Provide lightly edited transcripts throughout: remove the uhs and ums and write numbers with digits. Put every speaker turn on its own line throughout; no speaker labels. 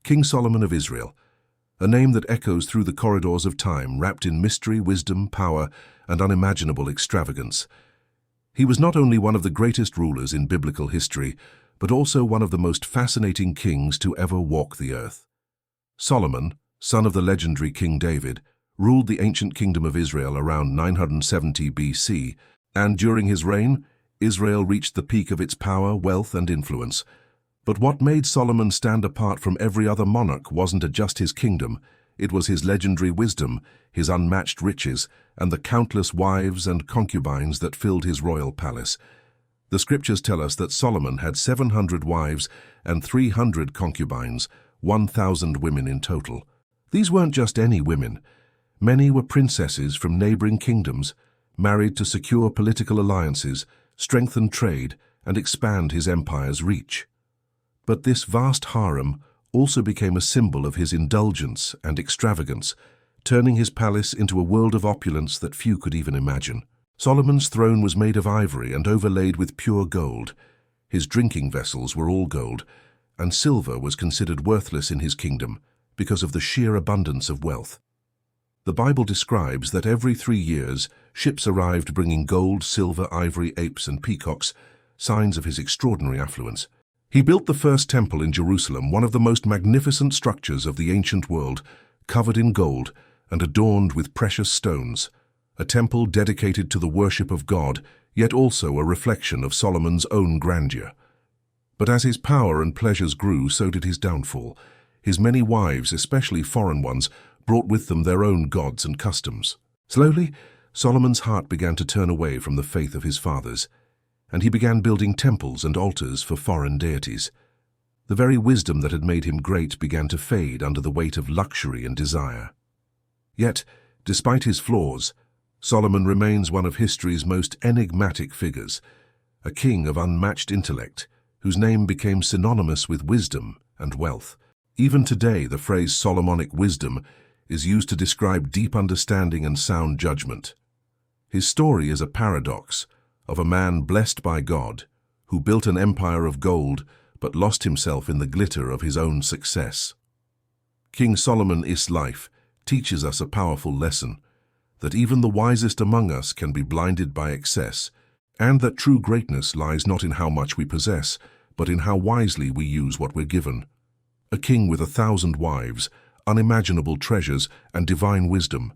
King Solomon of Israel, a name that echoes through the corridors of time, wrapped in mystery, wisdom, power, and unimaginable extravagance. He was not only one of the greatest rulers in biblical history, but also one of the most fascinating kings to ever walk the earth. Solomon, son of the legendary King David, ruled the ancient kingdom of Israel around 970 BC, and during his reign, Israel reached the peak of its power, wealth, and influence. But what made Solomon stand apart from every other monarch wasn't just his kingdom, it was his legendary wisdom, his unmatched riches, and the countless wives and concubines that filled his royal palace. The scriptures tell us that Solomon had 700 wives and 300 concubines, 1,000 women in total. These weren't just any women. Many were princesses from neighboring kingdoms, married to secure political alliances, strengthen trade, and expand his empire's reach. But this vast harem also became a symbol of his indulgence and extravagance, turning his palace into a world of opulence that few could even imagine. Solomon's throne was made of ivory and overlaid with pure gold. His drinking vessels were all gold, and silver was considered worthless in his kingdom because of the sheer abundance of wealth. The Bible describes that every 3 years, ships arrived bringing gold, silver, ivory, apes, and peacocks, signs of his extraordinary affluence. He built the first temple in Jerusalem, one of the most magnificent structures of the ancient world, covered in gold and adorned with precious stones, a temple dedicated to the worship of God, yet also a reflection of Solomon's own grandeur. But as his power and pleasures grew, so did his downfall. His many wives, especially foreign ones, brought with them their own gods and customs. Slowly, Solomon's heart began to turn away from the faith of his fathers, and he began building temples and altars for foreign deities. The very wisdom that had made him great began to fade under the weight of luxury and desire. Yet, despite his flaws, Solomon remains one of history's most enigmatic figures, a king of unmatched intellect, whose name became synonymous with wisdom and wealth. Even today, the phrase Solomonic wisdom is used to describe deep understanding and sound judgment. His story is a paradox of a man blessed by God, who built an empire of gold but lost himself in the glitter of his own success. King Solomon's life teaches us a powerful lesson, that even the wisest among us can be blinded by excess, and that true greatness lies not in how much we possess, but in how wisely we use what we're given. A king with 1,000 wives, unimaginable treasures, and divine wisdom,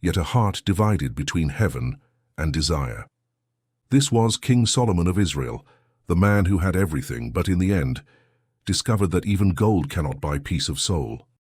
yet a heart divided between heaven and desire. This was King Solomon of Israel, the man who had everything, but in the end, discovered that even gold cannot buy peace of soul.